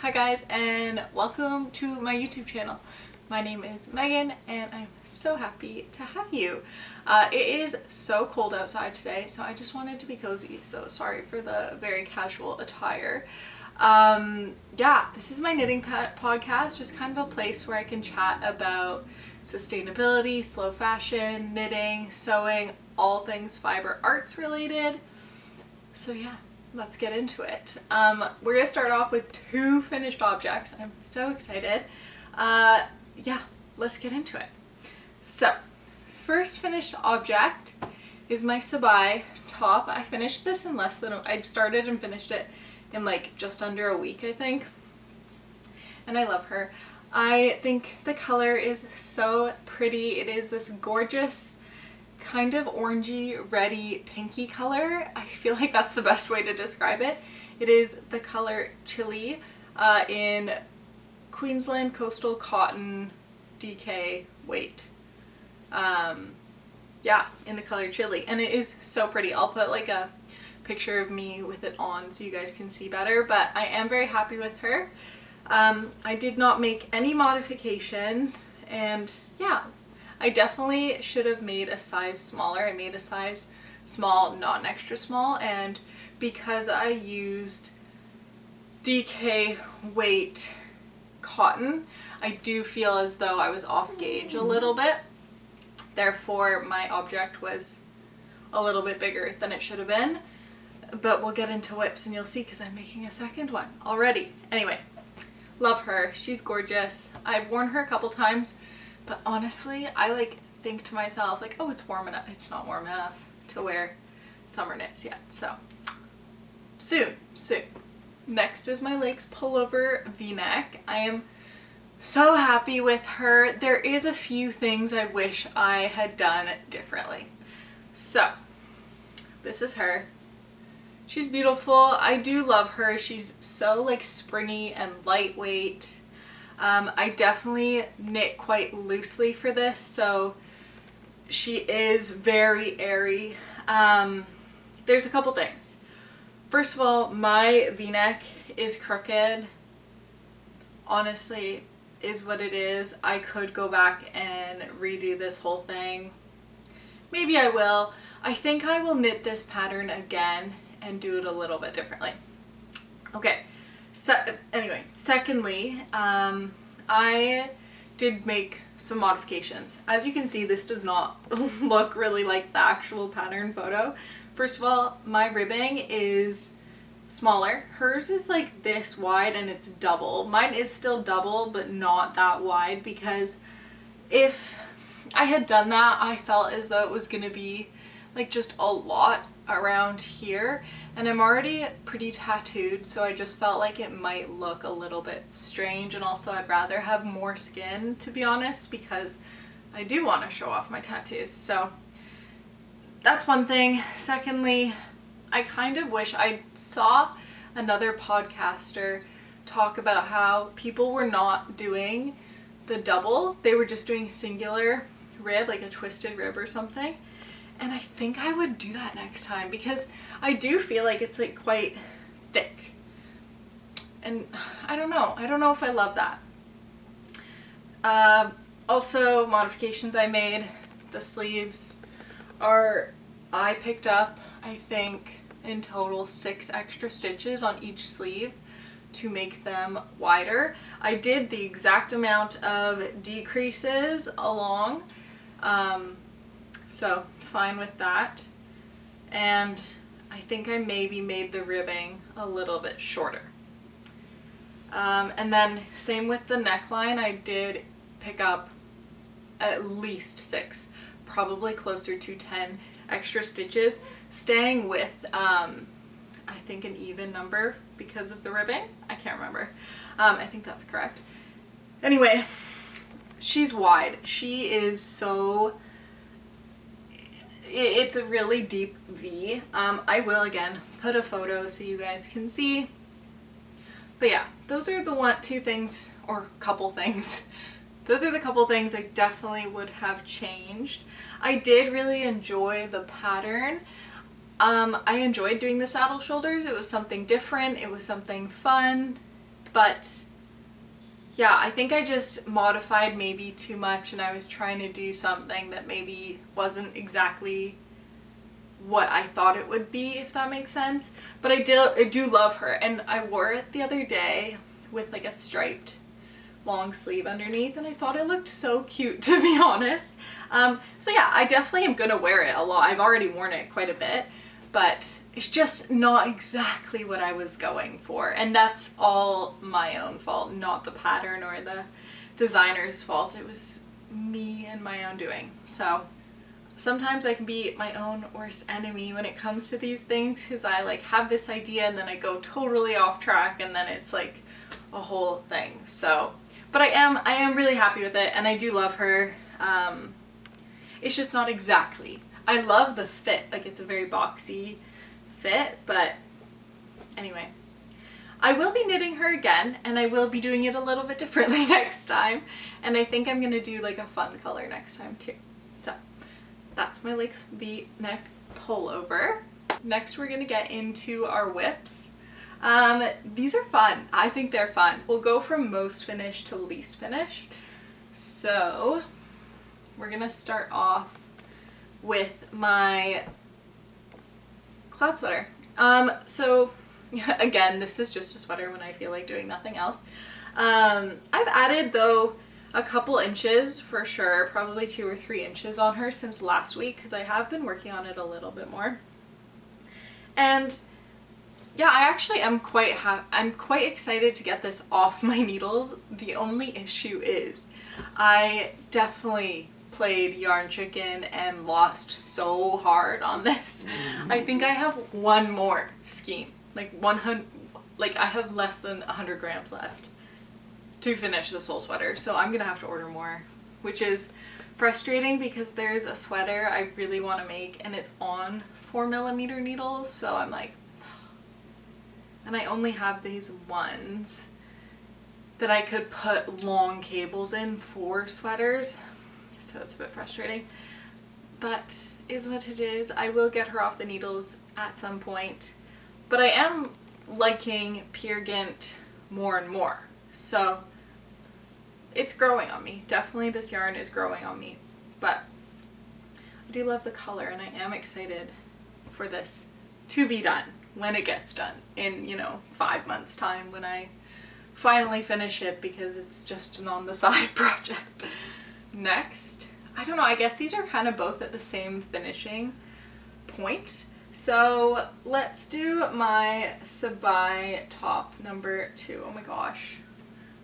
Hi guys, and welcome to my YouTube channel. My name is Megan and I'm so happy to have you. It is so cold outside today, so I just wanted to be cozy, so sorry for the very casual attire. Yeah, this is my knitting podcast, just kind of a place where I can chat about sustainability, slow fashion, knitting, sewing, all things fiber arts related. So yeah, let's get into it. We're gonna start off with 2 finished objects. I'm so excited. Yeah, let's get into it. So, first finished object is my Sabai top. I finished this in I started and finished it in like just under a week, I think. And I love her. I think the color is so pretty. It is this gorgeous kind of orangey, reddy, pinky color. I feel like that's the best way to describe it. It is the color Chili in Queensland Coastal Cotton DK weight. Yeah, in the color Chili, and it is so pretty. I'll put like a picture of me with it on so you guys can see better, but I am very happy with her. I did not make any modifications, and yeah, I definitely should have made a size smaller. I made a size small, not an extra small, and because I used DK weight cotton, I do feel as though I was off gauge a little bit. Therefore, my object was a little bit bigger than it should have been. But we'll get into WIPs and you'll see, because I'm making a second one already. Anyway, love her. She's gorgeous. I've worn her a couple times, but honestly, I think to myself, oh, it's warm enough. It's not warm enough to wear summer knits yet. So soon. Next is my Lakes pullover v-neck. I am so happy with her. There is a few things I wish I had done differently. So this is her. She's beautiful. I do love her. She's so springy and lightweight. I definitely knit quite loosely for this, so she is very airy. There's a couple things. First of all, my v-neck is crooked. Honestly, is what it is. I could go back and redo this whole thing. Maybe I will. I think I will knit this pattern again and do it a little bit differently. Okay, so anyway, secondly, I did make some modifications. As you can see, this does not look really like the actual pattern photo. First of all, my ribbing is smaller. Hers is like this wide and it's double. Mine is still double, but not that wide, because if I had done that, I felt as though it was gonna be just a lot around here, and I'm already pretty tattooed, so I just felt like it might look a little bit strange, and also I'd rather have more skin, to be honest, because I do want to show off my tattoos. So that's one thing. Secondly, I kind of wish I saw another podcaster talk about how people were not doing the double, they were just doing singular rib, like a twisted rib or something. And I think I would do that next time, because I do feel like it's quite thick. And I don't know if I love that. Also, modifications I made. The sleeves I picked up, I think, in total 6 extra stitches on each sleeve to make them wider. I did the exact amount of decreases along. So fine with that. And I think I maybe made the ribbing a little bit shorter. And then same with the neckline, I did pick up at least 6, probably closer to 10 extra stitches, staying with I think an even number because of the ribbing. I can't remember. I think that's correct. Anyway, she's wide. She is so... It's a really deep V. I will again put a photo so you guys can see. But yeah, those are the two things, or couple things. Those are the couple things I definitely would have changed. I did really enjoy the pattern. I enjoyed doing the saddle shoulders. It was something different. It was something fun. But yeah, I think I just modified maybe too much, and I was trying to do something that maybe wasn't exactly what I thought it would be, if that makes sense. But I do love her, and I wore it the other day with like a striped long sleeve underneath, and I thought it looked so cute, to be honest. So yeah, I definitely am gonna wear it a lot. I've already worn it quite a bit, but it's just not exactly what I was going for, and that's all my own fault, not the pattern or the designer's fault. It was me and my own doing. So sometimes I can be my own worst enemy when it comes to these things, because I like have this idea and then I go totally off track, and then it's like a whole thing. So, but I am really happy with it, and I do love her. It's just not exactly. I love the fit, like it's a very boxy fit, but anyway. I will be knitting her again, and I will be doing it a little bit differently next time, and I think I'm gonna do like a fun color next time too. So that's my lace V-neck pullover. Next we're gonna get into our WIPs. These are fun. I think they're fun. We'll go from most finished to least finished. So we're gonna start off with my cloud sweater. So again, this is just a sweater when I feel like doing nothing else. I've added though a couple inches for sure, probably 2 or 3 inches on her since last week, because I have been working on it a little bit more. And yeah, I actually am I'm quite excited to get this off my needles. The only issue is I definitely played yarn chicken and lost so hard on this. I think I have one more skein, like 100, like I have less than 100 grams left to finish this whole sweater, so I'm gonna have to order more, which is frustrating because there's a sweater I really want to make and it's on 4mm needles, so I'm like, and I only have these ones that I could put long cables in for sweaters, so it's a bit frustrating, but is what it is. I will get her off the needles at some point, but I am liking pure Gynt more and more, so it's growing on me. Definitely this yarn is growing on me, but I do love the color, and I am excited for this to be done when it gets done in, you know, 5 months time when I finally finish it, because it's just an on the side project. Next, I don't know, I guess these are kind of both at the same finishing point. So let's do my Sabai top number 2. Oh my gosh,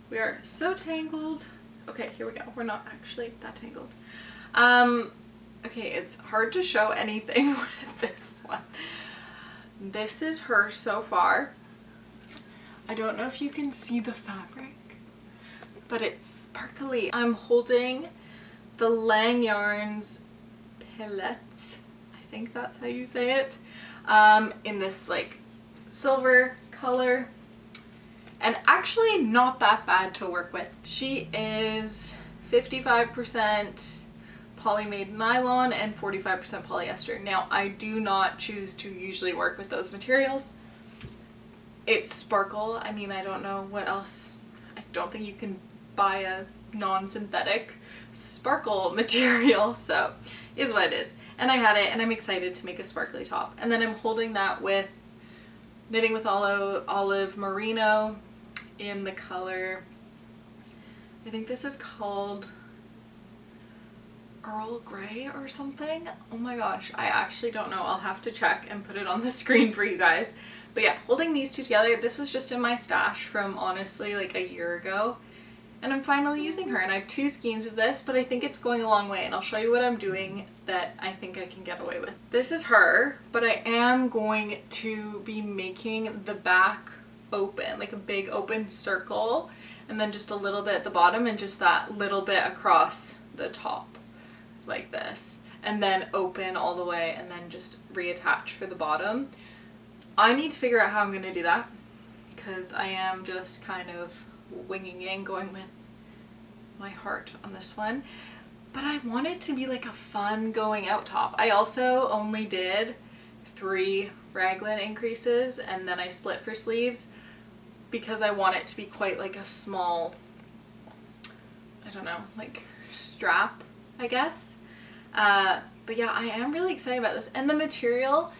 we are so tangled. Okay, here we go. We're not actually that tangled. Okay, it's hard to show anything with this one. This is her so far. I don't know if you can see the fabric, but it's sparkly. I'm holding the Lang Yarns Pellets, I think that's how you say it, in this like silver color, and actually not that bad to work with. She is 55% poly-made nylon and 45% polyester. Now, I do not choose to usually work with those materials. It's sparkle. I mean, I don't know what else. I don't think you can buy a non-synthetic sparkle material, so is what it is. And I had it, and I'm excited to make a sparkly top. And then I'm holding that with Knitting with Olive Merino in the color, I think this is called Earl Grey or something. Oh my gosh, I actually don't know. I'll have to check and put it on the screen for you guys. But yeah, holding these two together. This was just in my stash from honestly like a year ago, and I'm finally using her, and I have 2 skeins of this, but I think it's going a long way, and I'll show you what I'm doing that I think I can get away with. This is her, but I am going to be making the back open, like a big open circle, and then just a little bit at the bottom, and just that little bit across the top like this, and then open all the way, and then just reattach for the bottom. I need to figure out how I'm going to do that, because I am just kind of winging it and going with my heart on this one, but I want it to be like a fun going out top. I also only did 3 raglan increases, and then I split for sleeves because I want it to be quite like a small, I don't know, like strap, I guess. But yeah, I am really excited about this. And the material,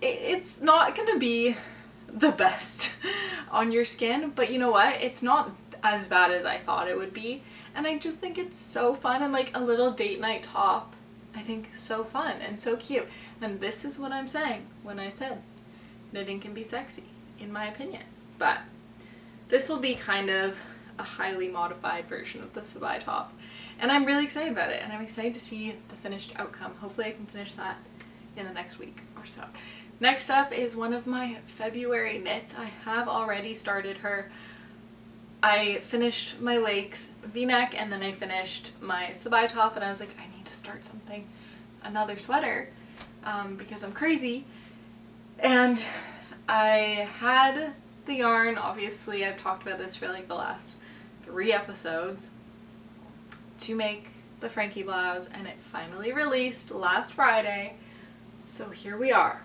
it's not gonna be the best on your skin, but you know what? It's not as bad as I thought it would be. And I just think it's so fun, and like a little date night top, I think so fun and so cute. And this is what I'm saying when I said knitting can be sexy, in my opinion. But this will be kind of a highly modified version of the Sabai top. And I'm really excited about it, and I'm excited to see the finished outcome. Hopefully I can finish that in the next week or so. Next up is one of my February knits. I have already started her. I finished my legs v-neck, and then I finished my Sabai top, and I was like, I need to start something, another sweater, because I'm crazy. And I had the yarn, obviously I've talked about this for like the last 3 episodes, to make the Frankie blouse, and it finally released last Friday. So here we are.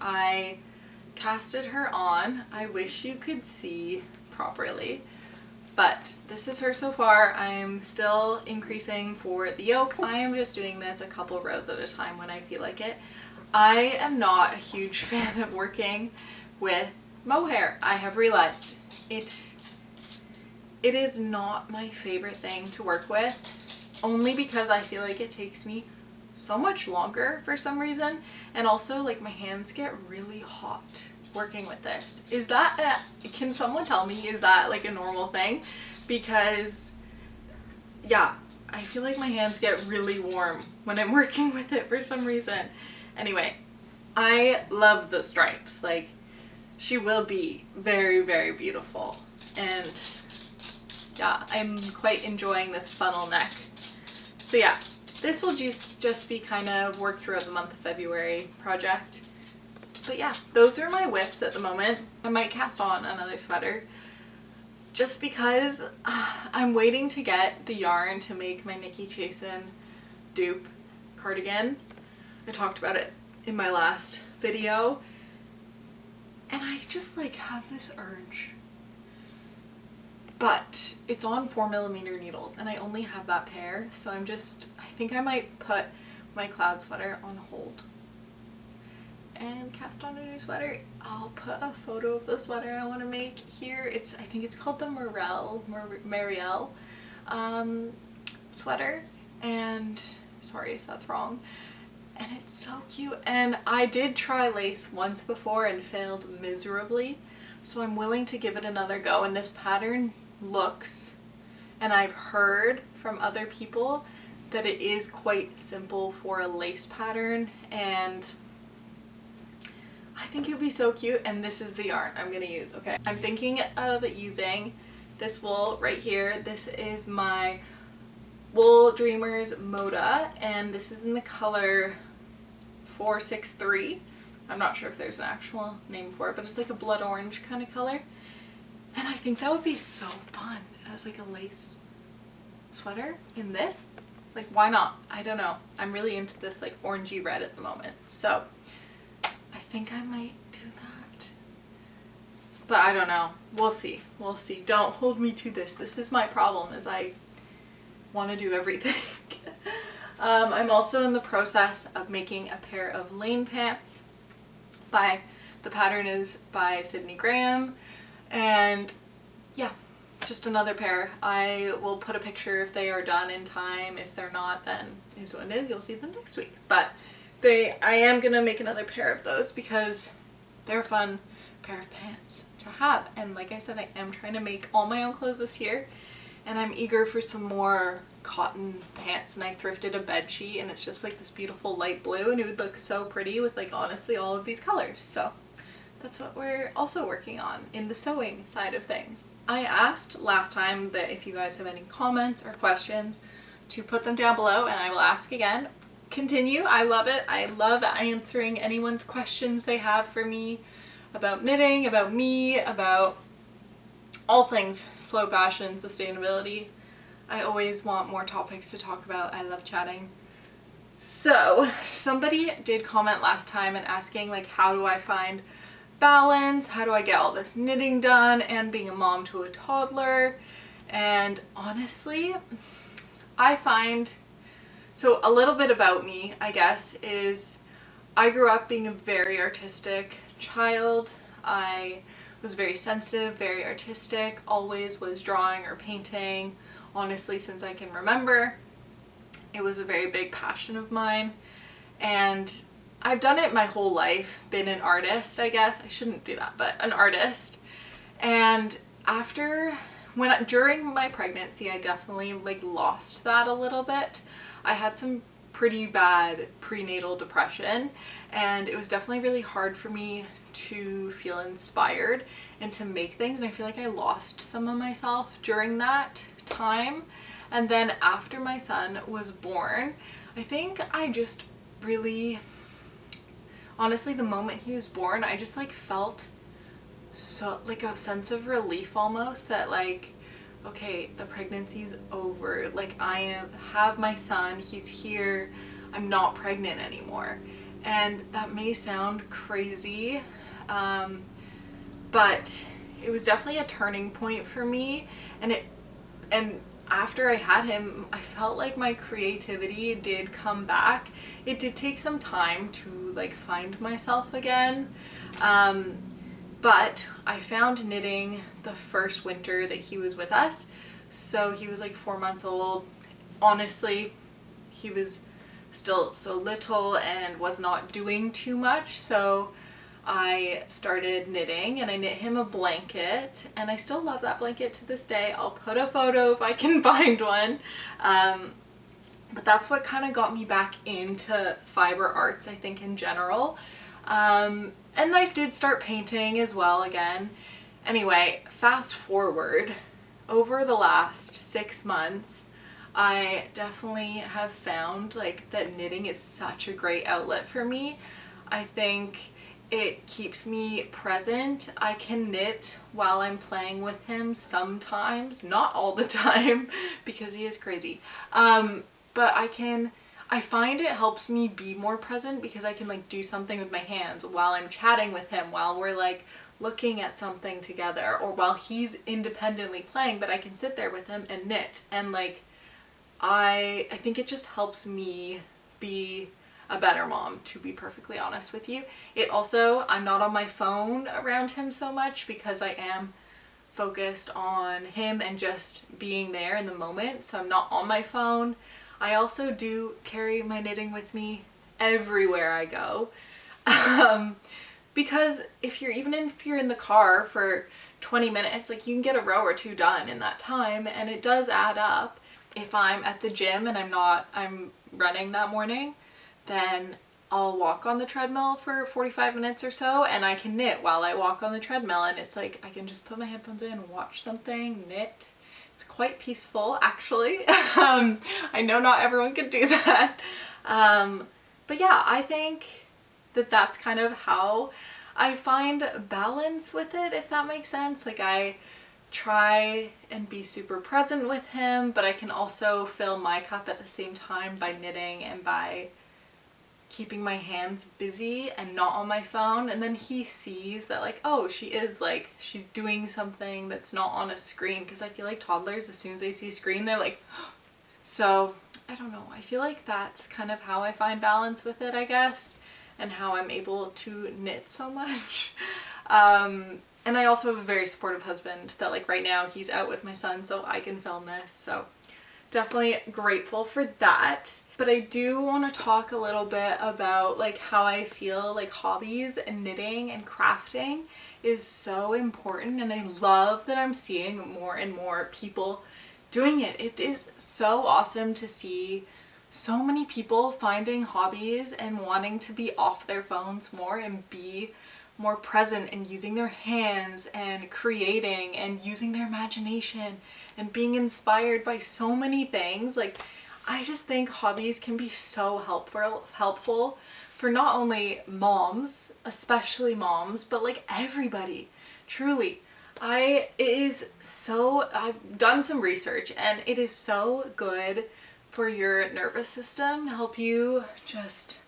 I casted her on. I wish you could see properly, but this is her so far. I'm still increasing for the yoke. I am just doing this a couple rows at a time when I feel like it. I am not a huge fan of working with mohair. I have realized it is not my favorite thing to work with, only because I feel like it takes me so much longer for some reason, and also like my hands get really hot working with this. Is that can someone tell me, is that like a normal thing? Because yeah, I feel like my hands get really warm when I'm working with it for some reason. Anyway, I love the stripes. Like, she will be very, very beautiful, and yeah, I'm quite enjoying this funnel neck. So yeah, this will just be kind of work throughout the month of February project. But yeah, those are my WIPs at the moment. I might cast on another sweater just because I'm waiting to get the yarn to make my Nikki Chasen dupe cardigan. I talked about it in my last video, and I just like have this urge. But it's on 4mm needles, and I only have that pair, so I think I might put my cloud sweater on hold and cast on a new sweater. I'll put a photo of the sweater I want to make here. I think it's called the Marielle sweater, and sorry if that's wrong. And it's so cute, and I did try lace once before and failed miserably, so I'm willing to give it another go. And this pattern looks, and I've heard from other people that it is quite simple for a lace pattern, and I think it would be so cute. And this is the yarn I'm going to use. Okay, I'm thinking of using this wool right here. This is my WoolDreamers Mota, and this is in the color 463. I'm not sure if there's an actual name for it, but it's like a blood orange kind of color. And I think that would be so fun as like a lace sweater in this. Like, why not? I don't know. I'm really into this like orangey red at the moment. So I think I might do that. But I don't know. We'll see. We'll see. Don't hold me to this. This is my problem, is I want to do everything. I'm also in the process of making a pair of lane pants. The pattern is by Sydney Graham, and yeah, just another pair. I will put a picture if they are done in time. If they're not, then is what it is. You'll see them next week. But I am gonna make another pair of those because they're a fun pair of pants to have. And like I said, I am trying to make all my own clothes this year, and I'm eager for some more cotton pants. And I thrifted a bed sheet, and it's just like this beautiful light blue, and it would look so pretty with like honestly all of these colors. So that's what we're also working on in the sewing side of things. I asked last time that if you guys have any comments or questions to put them down below, and I will ask again. Continue. I love it. I love answering anyone's questions they have for me about knitting, about me, about all things slow fashion, sustainability. I always want more topics to talk about. I love chatting. So somebody did comment last time and asking like, how do I find balance? How do I get all this knitting done and being a mom to a toddler? And honestly, I find, so a little bit about me, I guess, is I grew up being a very artistic child. I was very sensitive, very artistic, always was drawing or painting, honestly, since I can remember. It was a very big passion of mine, and I've done it my whole life, been an artist, I guess. I shouldn't do that, but an artist. And during my pregnancy, I definitely like lost that a little bit. I had some pretty bad prenatal depression, and it was definitely really hard for me to feel inspired and to make things, and I feel like I lost some of myself during that time. And then after my son was born, I think I just really, honestly, the moment he was born, I just like felt so like a sense of relief almost, that like, okay, the pregnancy's over, like have my son, he's here, I'm not pregnant anymore. And that may sound crazy, but it was definitely a turning point for me. And after I had him, I felt like my creativity did come back. It did take some time to like find myself again, but I found knitting the first winter that he was with us. So he was like 4 months old. Honestly, he was still so little and was not doing too much, so I started knitting, and I knit him a blanket, and I still love that blanket to this day. I'll put a photo if I can find one. But that's what kind of got me back into fiber arts, I think, in general. And I did start painting as well again. Anyway, fast forward, over the last 6 months, I definitely have found like that knitting is such a great outlet for me. I think it keeps me present. I can knit while I'm playing with him sometimes, not all the time because he is crazy. But I find it helps me be more present because I can like do something with my hands while I'm chatting with him, while we're like looking at something together, or while he's independently playing, but I can sit there with him and knit. And like, I think it just helps me be a better mom, to be perfectly honest with you. It also, I'm not on my phone around him so much because I am focused on him and just being there in the moment, so I'm not on my phone. I also do carry my knitting with me everywhere I go, because if you're in the car for 20 minutes, like you can get a row or two done in that time, and it does add up. If I'm at the gym and I'm running that morning, then I'll walk on the treadmill for 45 minutes or so, and I can knit while I walk on the treadmill, and it's like I can just put my headphones in, watch something, knit. It's quite peaceful, actually. I know not everyone can do that. But yeah, I think that that's kind of how I find balance with it, if that makes sense. Like, I try and be super present with him, but I can also fill my cup at the same time by knitting and by keeping my hands busy and not on my phone. And then he sees that like, oh, she's doing something that's not on a screen, because I feel like toddlers, as soon as they see a screen, they're like, so I don't know, I feel like that's kind of how I find balance with it, I guess, and how I'm able to knit so much. And I also have a very supportive husband that like right now he's out with my son, so I can film this, so definitely grateful for that. But I do want to talk a little bit about like how I feel like hobbies and knitting and crafting is so important, and I love that I'm seeing more and more people doing it. It is so awesome to see so many people finding hobbies and wanting to be off their phones more and be more present and using their hands and creating and using their imagination and being inspired by so many things. Like, I just think hobbies can be so helpful for not only moms, especially moms, but like everybody, truly. I've done some research, and it is so good for your nervous system to help you just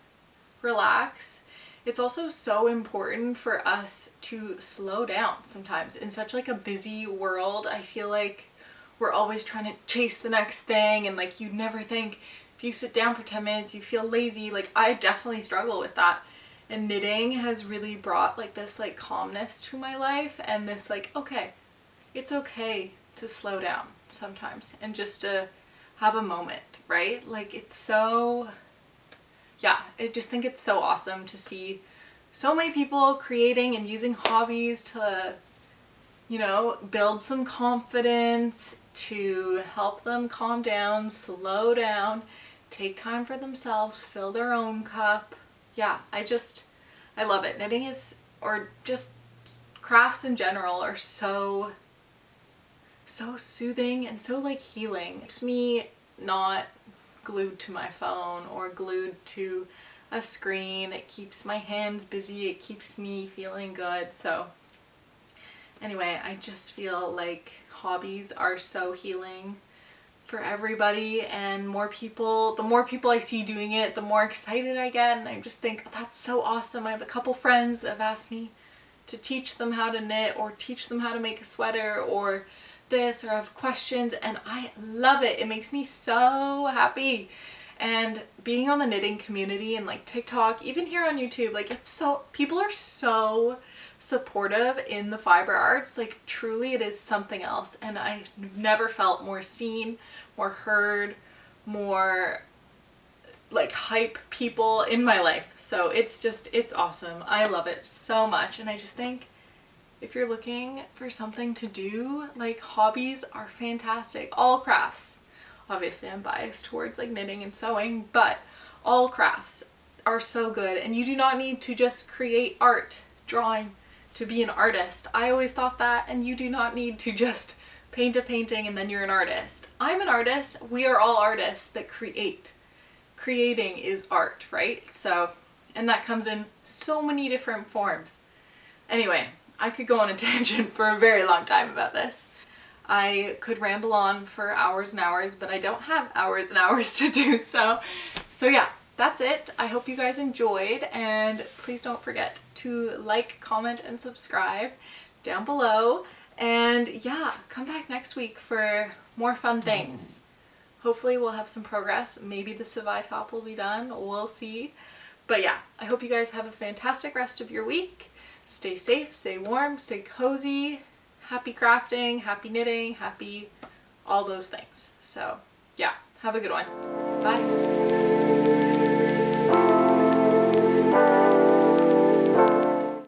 relax it's also so important for us to slow down sometimes in such like a busy world. I feel like we're always trying to chase the next thing, and like you never think, if you sit down for 10 minutes you feel lazy. Like I definitely struggle with that, and knitting has really brought like this like calmness to my life, and this like, okay, it's okay to slow down sometimes and just to have a moment, right? Like it's so, yeah, I just think it's so awesome to see so many people creating and using hobbies to, you know, build some confidence, to help them calm down, slow down, take time for themselves, fill their own cup. Yeah, I love it. Knitting is, or just crafts in general, are so soothing and so like healing. It keeps me not glued to my phone or glued to a screen. It keeps my hands busy. It keeps me feeling good. So anyway, I just feel like hobbies are so healing for everybody, and the more people I see doing it, the more excited I get, and I just think, oh, that's so awesome. I have a couple friends that have asked me to teach them how to knit or teach them how to make a sweater or this, or have questions, and I love it. It makes me so happy. And being on the knitting community and like TikTok, even here on YouTube, like it's so, people are so supportive in the fiber arts. Like truly it is something else, and I never felt more seen, more heard, more like hype people in my life. So it's awesome. I love it so much, and I just think if you're looking for something to do, like hobbies are fantastic. All crafts, obviously I'm biased towards like knitting and sewing, but all crafts are so good, and you do not need to just create art, drawing, to be an artist. I always thought that, and you do not need to just paint a painting and then you're an artist. I'm an artist. We are all artists that create. Creating is art, right? So, and that comes in so many different forms. Anyway, I could go on a tangent for a very long time about this. I could ramble on for hours and hours, but I don't have hours and hours to do so. So yeah, that's it. I hope you guys enjoyed, and please don't forget to like, comment, and subscribe down below. And yeah, come back next week for more fun things. Hopefully we'll have some progress. Maybe the Savai top will be done. We'll see. But yeah, I hope you guys have a fantastic rest of your week. Stay safe, stay warm, stay cozy. Happy crafting, happy knitting, happy all those things. So yeah, have a good one. Bye.